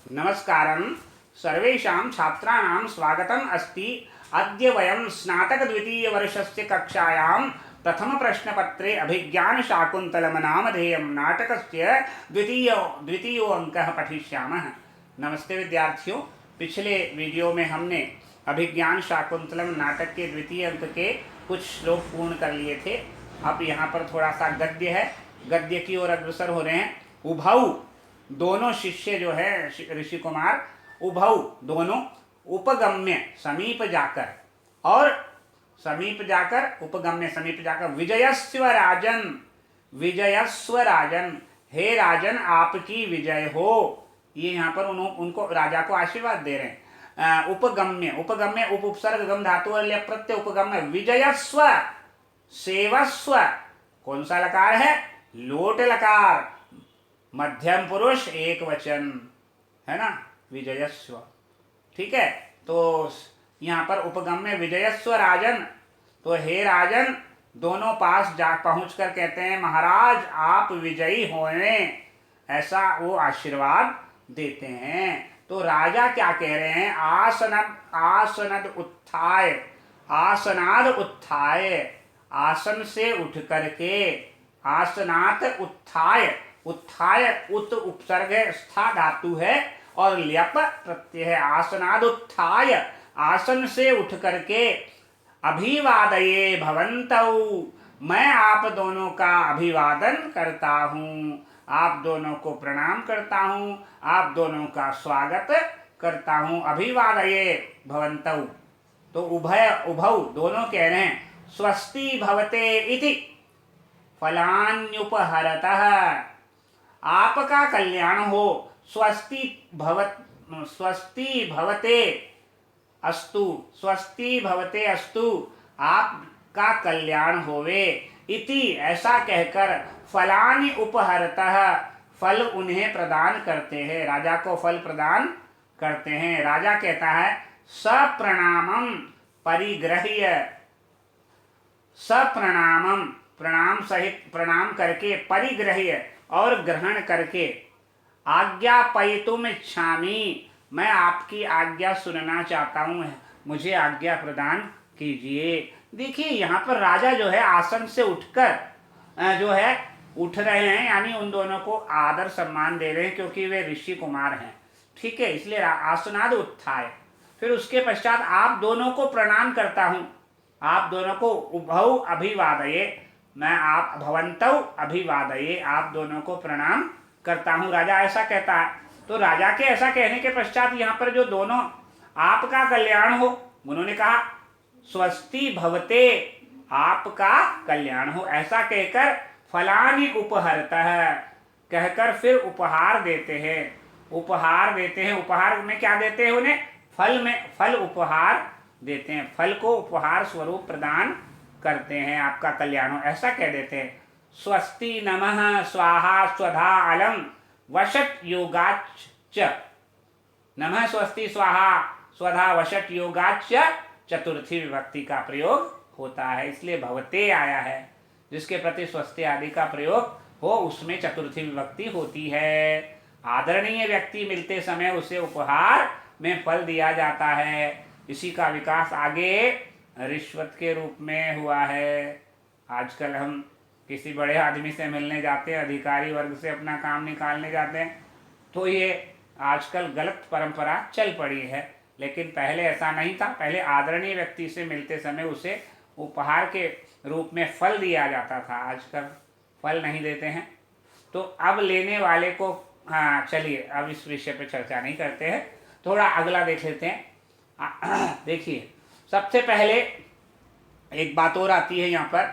नमस्कारं सर्वेषां छात्राणां स्वागतम् अस्ति। अद्य वयं स्नातकद्वितीयवर्षस्य कक्षायां प्रथमप्रश्नपत्रे अभिज्ञानशाकुन्तलं नामधेयं नाटकस्य द्वितीयो अंकः पठिष्यामः। नमस्ते विद्यार्थियों, पिछले वीडियो में हमने अभिज्ञान शाकुंतलम नाटक के द्वितीय अंक के कुछ श्लोक पूर्ण कर लिए थे। अब यहाँ पर थोड़ा सा गद्य है, गद्य की ओर अग्रसर हो रहे हैं। उभौ दोनों शिष्य जो है ऋषि कुमार, उभौ दोनों, उपगम्य समीप जाकर, और समीप जाकर उपगम्य समीप जाकर, विजयस्व राजन, विजयस्व राजन, हे राजन आपकी विजय हो। ये यहाँ पर उनको राजा को आशीर्वाद दे रहे हैं। उपगम्य, उपगम्य उपसर्ग गम धातु और प्रत्यय उपगम्य, विजयस्व सेवस्व, कौन सा लकार है? लोट लकार, मध्यम पुरुष एक वचन है ना, विजयस्व। ठीक है, तो यहाँ पर उपगम्य विजयस्व राजन, तो हे राजन, दोनों पास जा पहुंच कर कहते हैं महाराज आप विजयी होने, ऐसा वो आशीर्वाद देते हैं। तो राजा क्या कह रहे हैं? आसनद उत्थाय, आसनाद उत्थाय, आसन से उठ करके, आसनात उत्थाय, उत्थाय उत उपसर्ग है, स्था धातु है और ल्यप प्रत्यय है। आसनाद उत्थाय, आसन से उठ करके, अभिवादये भवन्तौ, मैं आप दोनों का अभिवादन करता हूँ, आप दोनों को प्रणाम करता हूँ, आप दोनों का स्वागत करता हूँ। अभिवादये भवन्तौ, तो उभौ दोनों कह रहे हैं स्वस्ति भवते इति फलान्युपहरतः, आपका कल्याण हो। स्वस्ति भवते अस्तु, स्वस्ति भवते अस्तु, आपका कल्याण होवे। इति ऐसा कहकर, फलानि उपहरतः, फल उन्हें प्रदान करते हैं, राजा को फल प्रदान करते हैं। राजा कहता है सप्रणामं परिग्रह्य, सप्रणामं प्रणाम सहित प्रणाम करके, परिग्रह्य और ग्रहण करके, आज्ञापयितुम इच्छामि, मैं आपकी आज्ञा सुनना चाहता हूँ, मुझे आज्ञा प्रदान कीजिए। देखिए यहाँ पर राजा जो है आसन से उठकर जो है उठ रहे हैं, यानी उन दोनों को आदर सम्मान दे रहे हैं क्योंकि वे ऋषि कुमार हैं। ठीक है, इसलिए आसनाद उत्थाय। फिर उसके पश्चात आप दोनों को प्रणाम करता हूँ, आप दोनों को उभौ अभिवादये, मैं आप भवन्तौ अभिवादये, आप दोनों को प्रणाम करता हूँ, राजा ऐसा कहता है। तो राजा के ऐसा कहने के पश्चात यहाँ पर जो दोनों, आपका कल्याण हो, उन्होंने कहा स्वस्ति भवते, आपका कल्याण हो, ऐसा कहकर फलानि उपहरतः, कहकर फिर उपहार देते हैं, उपहार देते हैं। उपहार में क्या देते हैं उन्हें? फल में, फल उपहार देते हैं, फल को उपहार स्वरूप प्रदान करते हैं, आपका कल्याण हो, ऐसा कह देते हैं। स्वस्ति नमः स्वाहा स्वधा अलम वशट योगाच्च, नमः स्वस्ति स्वाहा स्वधा वशट योगाच्च चतुर्थी विभक्ति का प्रयोग होता है, इसलिए भवते आया है। जिसके प्रति स्वस्ति आदि का प्रयोग हो उसमें चतुर्थी विभक्ति होती है। आदरणीय व्यक्ति मिलते समय उसे उपहार में फल दिया जाता है। इसी का विकास आगे रिश्वत के रूप में हुआ है। आजकल हम किसी बड़े आदमी से मिलने जाते हैं, अधिकारी वर्ग से अपना काम निकालने जाते हैं, तो ये आजकल गलत परंपरा चल पड़ी है, लेकिन पहले ऐसा नहीं था। पहले आदरणीय व्यक्ति से मिलते समय उसे उपहार के रूप में फल दिया जाता था, आजकल फल नहीं देते हैं। तो अब लेने वाले को, हाँ चलिए अब इस विषय पे चर्चा नहीं करते हैं, थोड़ा अगला देख लेते हैं। देखिए सबसे पहले एक बात और आती है यहाँ पर,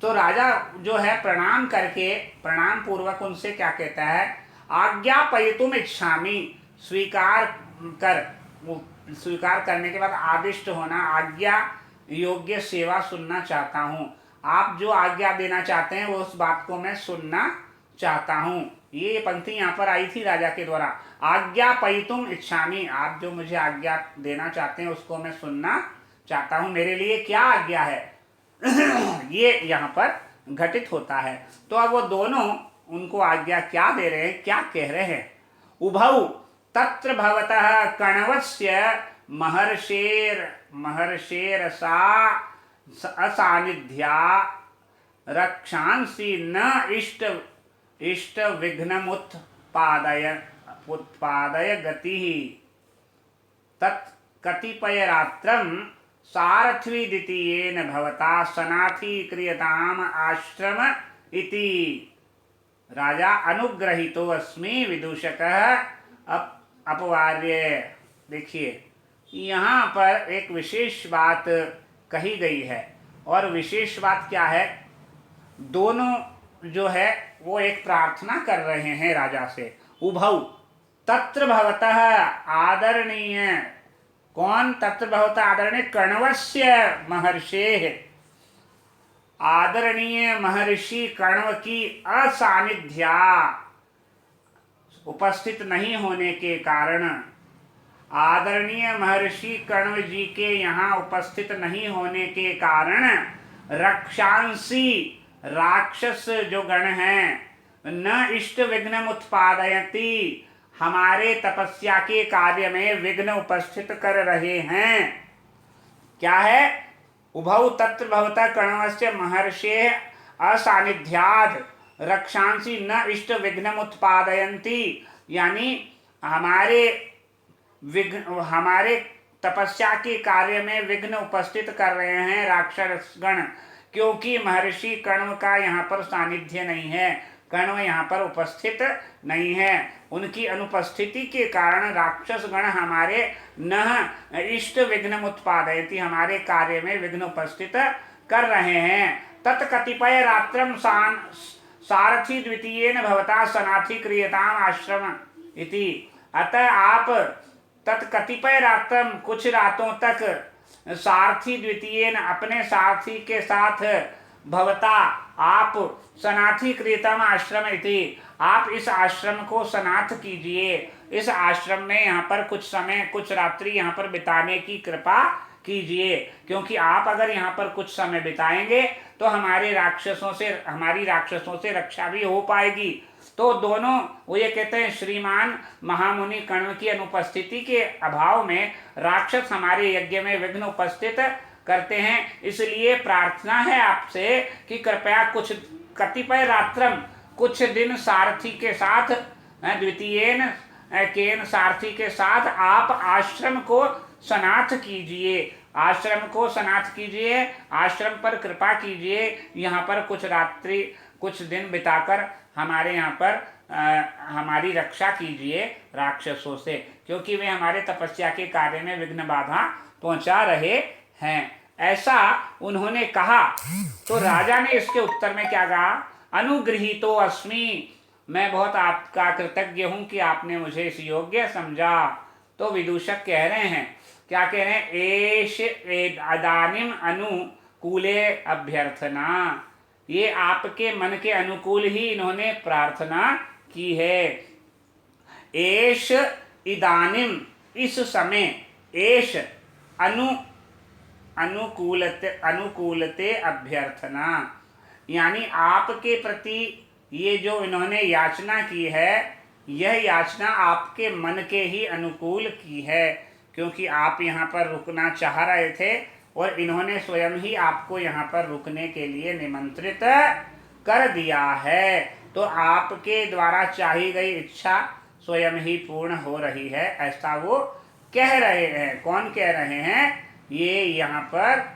तो राजा जो है प्रणाम करके, प्रणाम पूर्वक उनसे क्या कहता है? आज्ञापयितुम इच्छामि, स्वीकार कर, स्वीकार करने के बाद आदिष्ट होना, आज्ञा योग्य सेवा सुनना चाहता हूँ, आप जो आज्ञा देना चाहते हैं वो उस बात को मैं सुनना चाहता हूँ। ये पंक्ति यहाँ पर आई थी राजा के द्वारा, आज्ञापयितुम इच्छामि, आप जो मुझे आज्ञा देना चाहते हैं उसको मैं सुनना चाहता हूँ, मेरे लिए क्या आज्ञा है ये यहाँ पर घटित होता है। तो अब वो दोनों उनको आज्ञा क्या दे रहे हैं, क्या कह रहे हैं? उभौ तत्र भवतः कण्वस्य महर्षेर सा असानिध्या रक्षांसि न इष्ट उत्पादय गति तत् कतिपय रात्रं सारथी द्वितीयेन भवता सनाथी क्रियताम आश्रम इति। राजा अनुग्रहितो अस्मि विदूषकः अपवार्य। देखिए यहाँ पर एक विशेष बात कही गई है, और विशेष बात क्या है, दोनों जो है वो एक प्रार्थना कर रहे हैं राजा से। उभौ तत्र भवतः आदरणीय, कौन तत्र भवतः आदरणीय? कण्वस्य महर्षेः, आदरणीय महर्षि कण्व की असानिध्या, उपस्थित नहीं होने के कारण, आदरणीय महर्षि कण्व जी के यहाँ उपस्थित नहीं होने के कारण रक्षांसी, राक्षस जो गण हैं, न इष्ट विघ्न उत्पादयति, हमारे तपस्या के कार्य में विघ्न उपस्थित कर रहे हैं। क्या है? उभौ तत्र भवतः कण्वस्य महर्षेः असानिध्यात् रक्षांसि न इष्ट विघ्न उत्पादयन्ति, यानी हमारे तपस्या के कार्य में विघ्न उपस्थित कर रहे हैं राक्षस गण, क्योंकि महर्षि कण्व का यहाँ पर सानिध्य नहीं है, कण्व यहाँ पर उपस्थित नहीं है। उनकी अनुपस्थिति के कारण राक्षस गण हमारे न इष्ट विघ्न उत्पादयति, हमारे कार्य में विघ्न उपस्थित कर रहे हैं। तत्कतिपय रात्रम सारथी द्वितीयेन भवता सनाथी क्रियताम आश्रम इति। अतः आप तत्कतिपय रात्रम, कुछ रातों तक, सारथी द्वितीयेन, अपने सारथी के साथ, भवता आप, सनाथी क्रियतम आश्रम इति, आप इस आश्रम को सनाथ कीजिए। इस आश्रम में यहाँ पर कुछ समय, कुछ रात्रि यहाँ पर बिताने की कृपा कीजिए, क्योंकि आप अगर यहाँ पर कुछ समय बिताएंगे तो हमारी राक्षसों से रक्षा भी हो पाएगी। तो दोनों, वो ये कहते हैं, श्रीमान महामुनि कण्व की अनुपस्थिति के अभाव में राक्षस हमारे यज्ञ में विघ्न उपस्थित करते हैं, इसलिए प्रार्थना है आपसे कि कृपया कुछ कतिपय रात्रम, कुछ दिन सारथी के साथ, द्वितीयेन केन सारथी के साथ आप आश्रम को सनाथ कीजिए, आश्रम को सनाथ कीजिए, आश्रम पर कृपा कीजिए, यहाँ पर कुछ रात्रि, कुछ दिन बिताकर हमारे यहाँ पर हमारी रक्षा कीजिए राक्षसों से, क्योंकि वे हमारे तपस्या के कार्य में विघ्न बाधा पहुंचा रहे हैं। ऐसा उन्होंने कहा। तो राजा ने इसके उत्तर में क्या कहा? अनुगृहीतो अस्मि, मैं बहुत आपका कृतज्ञ हूं कि आपने मुझे इस योग्य समझा। तो विदूषक कह रहे हैं, क्या कह रहे हैं? एष इदानीम अनुकूले अभ्यर्थना, ये आपके मन के अनुकूल ही इन्होंने प्रार्थना की है। एष इदानीम, इस समय, एष अनुकूलते अभ्यर्थना, यानी आपके प्रति ये जो इन्होंने याचना की है, यह याचना आपके मन के ही अनुकूल की है, क्योंकि आप यहाँ पर रुकना चाह रहे थे और इन्होंने स्वयं ही आपको यहाँ पर रुकने के लिए निमंत्रित कर दिया है। तो आपके द्वारा चाही गई इच्छा स्वयं ही पूर्ण हो रही है, ऐसा वो कह रहे हैं। कौन कह रहे हैं? ये यहाँ पर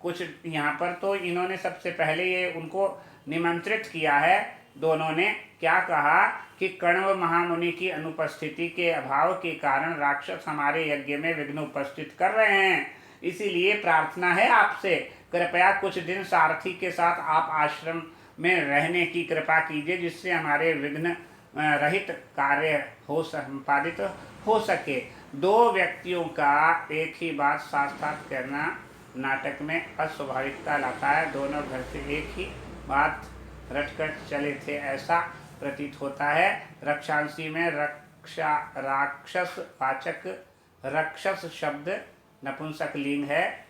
कुछ, यहाँ पर तो इन्होंने सबसे पहले ये उनको निमंत्रित किया है। दोनों ने क्या कहा कि कण्व महामुनि की अनुपस्थिति के अभाव के कारण राक्षस हमारे यज्ञ में विघ्न उपस्थित कर रहे हैं, इसीलिए प्रार्थना है आपसे, कृपया कुछ दिन सारथी के साथ आप आश्रम में रहने की कृपा कीजिए, जिससे हमारे विघ्न रहित कार्य हो संपादित हो सके। दो व्यक्तियों का एक ही बात साथ साथ करना नाटक में अस्वाभाविकता लाता है। दोनों घर से एक ही बात रटकर चले थे, ऐसा प्रतीत होता है। रक्षांशी में राक्षस वाचक राक्षस शब्द नपुंसक लिंग है,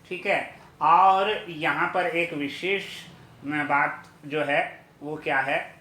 ठीक है। और यहाँ पर एक विशेष बात जो है वो क्या है,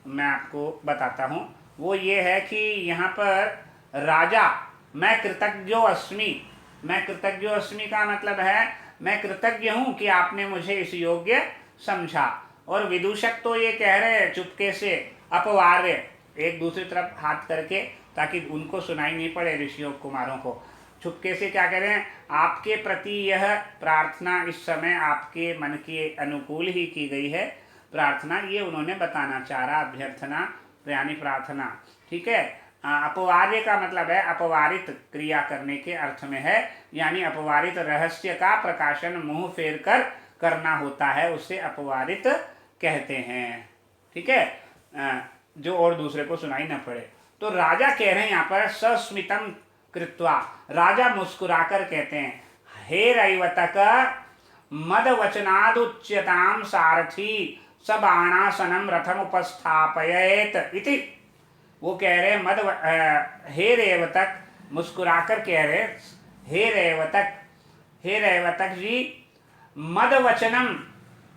मैं आपको बताता हूँ। वो ये है कि यहाँ पर राजा मैं कृतज्ञो अस्मि, मैं कृतज्ञो अस्मि का मतलब है मैं कृतज्ञ हूँ कि आपने मुझे इस योग्य समझा। और विदूषक तो ये कह रहे हैं चुपके से अपवार्य, एक दूसरी तरफ हाथ करके ताकि उनको सुनाई नहीं पड़े ऋषियों कुमारों को, चुपके से क्या कह रहे हैं, आपके प्रति यह प्रार्थना इस समय आपके मन के अनुकूल ही की गई है प्रार्थना, ये उन्होंने बताना चाह रहा, अभ्यर्थना यानी प्रार्थना। ठीक है। अपवार्य का मतलब है अपवारित क्रिया करने के अर्थ में है, यानी अपवारित रहस्य का प्रकाशन मुंह फेर कर करना होता है, उसे अपवारित कहते हैं। ठीक है, जो और दूसरे को सुनाई न पड़े। तो राजा कह रहे हैं यहाँ पर सस्मितम कृत्वा, राजा मुस्कुराकर कहते हैं हे रैवतक मद वचनादुच्यताम सारथी सबाणासनम रथम उपस्थापयेत इति। वो कह रहे हे रेवतक, मुस्कुराकर कह रहे हे रेवतक, हे रेवतक जी मद वचनम,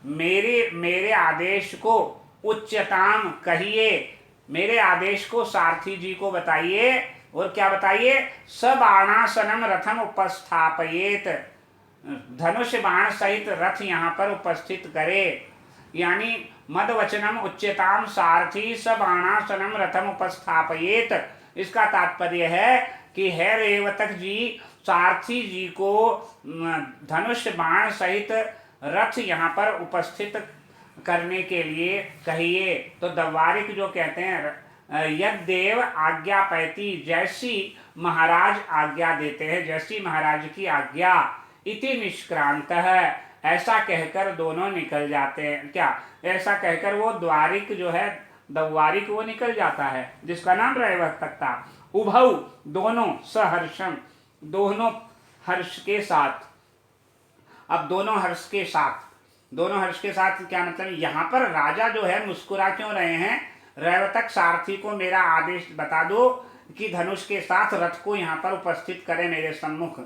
मेरे आदेश को उच्चताम कहिए, मेरे आदेश को सारथी जी को बताइए। और क्या बताइए, सबाणासनम रथम उपस्थापयेत, धनुष बाण सहित रथ यहाँ पर उपस्थित करे, यानी मद वचनम उच्चताम सारथी सबाणासनम रथम उपस्थापयेत। इसका तात्पर्य है कि है रेवतक जी सारथी जी को धनुष बाण सहित रथ यहाँ पर उपस्थित करने के लिए कहिए। तो दवारिक जो कहते हैं यद्देव आज्ञा पैती, जैसी महाराज आज्ञा देते हैं, जैसी महाराज की आज्ञा, इति निष्क्रांत है, ऐसा कहकर दोनों निकल जाते हैं। क्या ऐसा कहकर वो द्वारिक जो है दवारिक वो निकल जाता है जिसका नाम रेवतक था। उभौ दोनों, सहर्षम दोनों हर्ष के साथ। अब दोनों हर्ष के साथ, दोनों हर्ष के साथ क्या मतलब, यहाँ पर राजा जो है मुस्कुरा क्यों रहे हैं, रेवतक सारथी को मेरा आदेश बता दो कि धनुष के साथ रथ को यहाँ पर उपस्थित करे मेरे सम्मुख।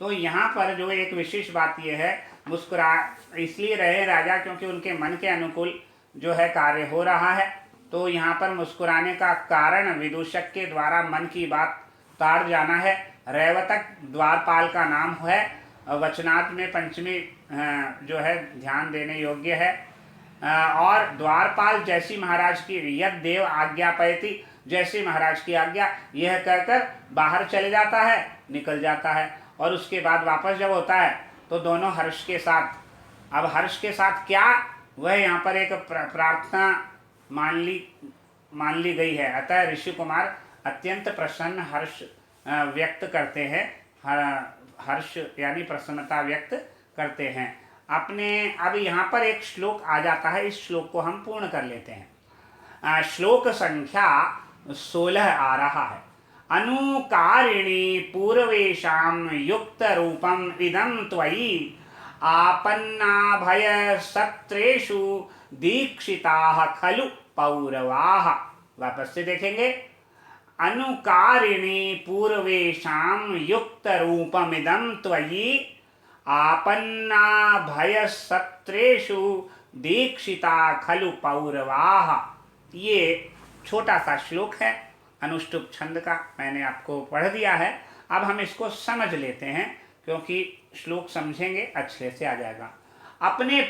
तो यहाँ पर जो एक विशेष बात यह है, मुस्कुरा इसलिए रहे राजा क्योंकि उनके मन के अनुकूल जो है कार्य हो रहा है। तो यहाँ पर मुस्कुराने का कारण विदूषक के द्वारा मन की बात ताड़ जाना है। रेवतक द्वारपाल का नाम है, वचनात् में पंचमी जो है ध्यान देने योग्य है। और द्वारपाल जैसी महाराज की, यद देव आज्ञा पैती, जैसी महाराज की आज्ञा, यह कहकर बाहर चले जाता है, निकल जाता है। और उसके बाद वापस जब होता है तो दोनों हर्ष के साथ, अब हर्ष के साथ क्या, वह यहाँ पर एक प्रार्थना मान ली गई है। अतः ऋषि कुमार अत्यंत प्रसन्न हर्ष व्यक्त करते हैं, हर्ष यानी प्रसन्नता व्यक्त करते हैं अपने। अब यहाँ पर एक श्लोक आ जाता है, इस श्लोक को हम पूर्ण कर लेते हैं। श्लोक संख्या 16 आ रहा है। अनुकारिणी पूर्वेशाम युक्त रूपम इदं त्वयि आपन्ना भय सत्रेषु दीक्षिताः खलु पौरवाः। वापस से देखेंगे, अनुकारिणी पूर्वेशाम युक्त रूपमिदं त्वयि आपन्ना भय सत्रेषु दीक्षिता खलु पौरवाः। ये छोटा सा श्लोक है अनुष्टुप छंद का, मैंने आपको पढ़ दिया है। अब हम इसको समझ लेते हैं क्योंकि श्लोक समझेंगे अच्छे से आ जाएगा। अपने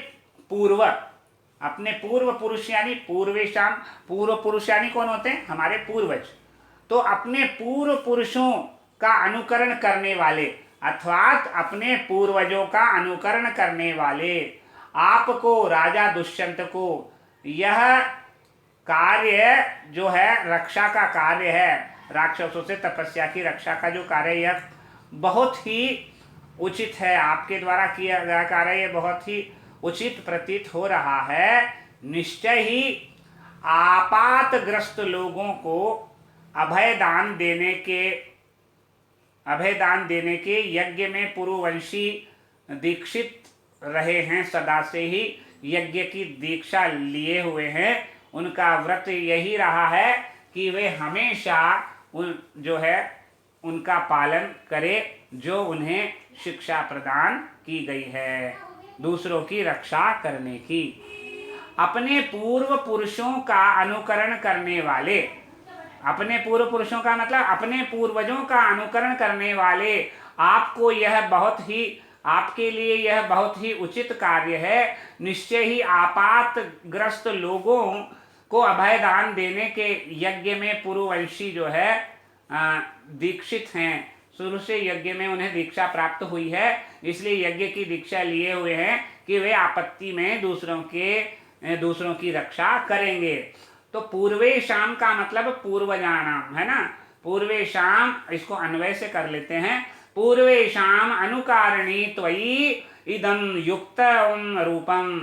पूर्व पुरुष यानी पूर्वेशाम, पूर्व पुरुष यानी कौन होते हैं, हमारे पूर्वज। तो अपने पूर्व पुरुषों का अनुकरण करने वाले, अर्थात अपने पूर्वजों का अनुकरण करने वाले आपको, राजा दुष्यंत को, यह कार्य जो है रक्षा का कार्य है, राक्षसों से तपस्या की रक्षा का जो कार्य, यह बहुत ही उचित है, आपके द्वारा किया गया कार्य ये बहुत ही उचित प्रतीत हो रहा है। निश्चय ही आपातग्रस्त लोगों को अभय दान देने के यज्ञ में पूर्ववंशी दीक्षित रहे हैं, सदा से ही यज्ञ की दीक्षा लिए हुए हैं। उनका व्रत यही रहा है कि वे हमेशा उनका पालन करे जो उन्हें शिक्षा प्रदान की गई है, दूसरों की रक्षा करने की। अपने पूर्व पुरुषों का अनुकरण करने वाले, अपने पूर्व पुरुषों का मतलब अपने पूर्वजों का अनुकरण करने वाले आपको यह बहुत ही, आपके लिए यह बहुत ही उचित कार्य है। निश्चय ही आपातग्रस्त लोगों को अभय दान देने के यज्ञ में पूर्ववंशी जो है दीक्षित हैं, शुरू से यज्ञ में उन्हें दीक्षा प्राप्त हुई है, इसलिए यज्ञ की दीक्षा लिए हुए हैं कि वे आपत्ति में दूसरों की रक्षा करेंगे। तो पूर्वे शाम का मतलब पूर्वजानाम है ना, पूर्वे शाम इसको अन्वय से कर लेते हैं। पूर्वे शाम अनुकारिणी त्वयि इदं युक्तं रूपम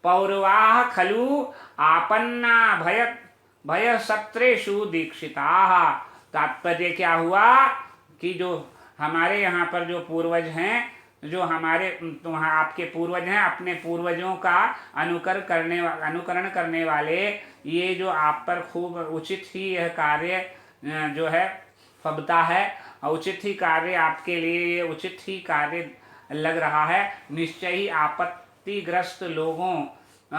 पौरवाः खलु आपन्ना भय सत्रेषु दीक्षिताः। तात्पर्य क्या हुआ कि जो हमारे यहाँ पर जो पूर्वज हैं, जो हमारे वहाँ आपके पूर्वज हैं, अपने पूर्वजों का अनुकरण करने वाले, ये जो आप पर खूब उचित ही यह कार्य जो है फबता है, उचित ही कार्य आपके लिए ये उचित ही कार्य लग रहा है। निश्चय ही आपत्तिग्रस्त लोगों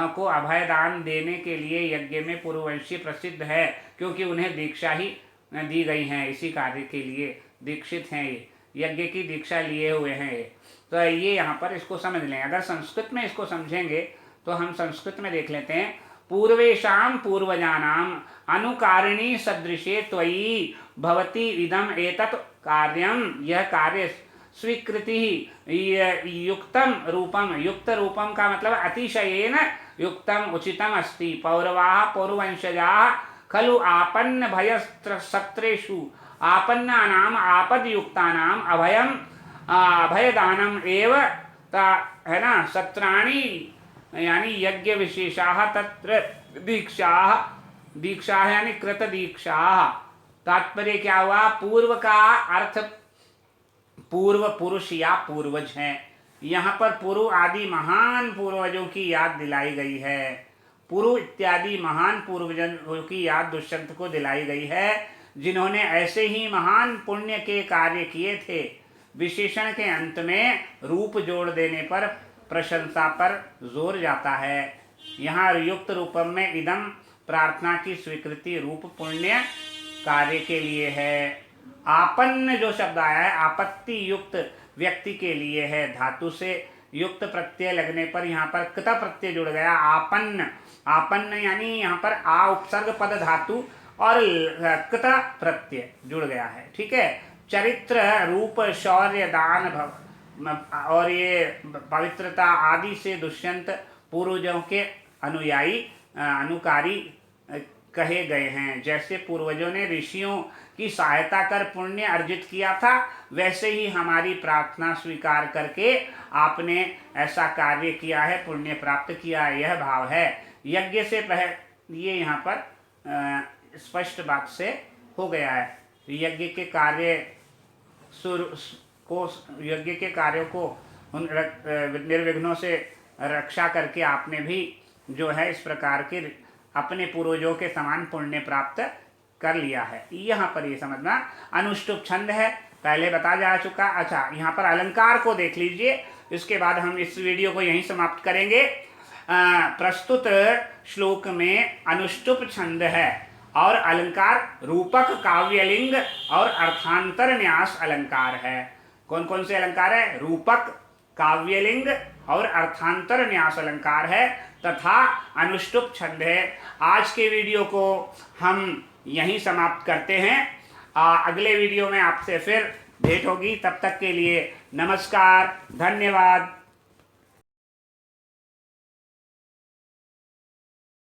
को अभय दान देने के लिए यज्ञ में पूर्ववंशी प्रसिद्ध है, क्योंकि उन्हें दीक्षा ही दी गई है, इसी कार्य के लिए दीक्षित हैं, ये यज्ञ की दीक्षा लिए हुए हैं ये। तो ये यहाँ पर इसको समझ लें। अगर संस्कृत में इसको समझेंगे तो हम संस्कृत में देख लेते हैं। पूर्वेशाम पूर्वजानाम अनुकारिणी सदृशे त्वयि भवति इदम एतत् कार्यम, यह कार्य स्वीकृति युक्तम रूपम, युक्त रूपम का मतलब अतिशयेन युक्तम उचितम अस्ति। पौरवाः पौरवंशजाः खलु आपन्न भयसत्रेषु आपन्नानाम आपदयुक्तानाम अभयदानम एव है ना, सत्राणि यानी यज्ञ विशेषाः तत्र दीक्षा है यानी कृत दीक्षा। तात्पर्य क्या हुआ, पूर्व का अर्थ पूर्व पुरुष या पूर्वज हैं। यहाँ पर पुरु आदि महान पूर्वजों की याद दिलाई गई है। पुरु इत्यादि महान पूर्वजों की याद दुष्यंत को दिलाई गई है, जिन्होंने ऐसे ही महान पुण्य के कार्य किए थे। विशेषण के अंत में रूप जोड़ देने पर प्रशंसा पर जोर जाता है। यहाँ युक्त रूपम में इदम प्रार्थना की स्वीकृति रूप पुण्य कार्य के लिए है। आपन्न जो शब्द आया है आपत्ति युक्त व्यक्ति के लिए है। धातु से युक्त प्रत्यय लगने पर यहाँ पर कृत प्रत्यय जुड़ गया। आपन्न, आपन्न यानी यहाँ पर आ उपसर्ग पद धातु और कृत प्रत्यय जुड़ गया है। ठीक है। चरित्र रूप शौर्य दान और ये पवित्रता आदि से दुष्यंत पूर्वजों के अनुयायी अनुकारी कहे गए हैं। जैसे पूर्वजों ने ऋषियों की सहायता कर पुण्य अर्जित किया था, वैसे ही हमारी प्रार्थना स्वीकार करके आपने ऐसा कार्य किया है, पुण्य प्राप्त किया है, यह भाव है। यज्ञ से पहले ये यहाँ पर स्पष्ट बात से हो गया है। यज्ञ के कार्यों को निर्विघ्नों से रक्षा करके आपने भी जो है इस प्रकार के अपने पूर्वजों के समान पुण्य प्राप्त कर लिया है। यहाँ पर ये समझना अनुष्टुप छंद है, पहले बता जा चुका। अच्छा, यहाँ पर अलंकार को देख लीजिए, इसके बाद हम इस वीडियो को यहीं समाप्त करेंगे। प्रस्तुत श्लोक में अनुष्टुप छंद है और अलंकार रूपक, काव्यलिंग और अर्थांतर न्यास अलंकार है। कौन कौन से अलंकार है? रूपक, काव्यलिंग और अर्थांतर न्यास अलंकार है तथा अनुष्टुप छंद है। आज के वीडियो को हम यहीं समाप्त करते हैं। अगले वीडियो में आपसे फिर भेंट होगी। तब तक के लिए नमस्कार, धन्यवाद।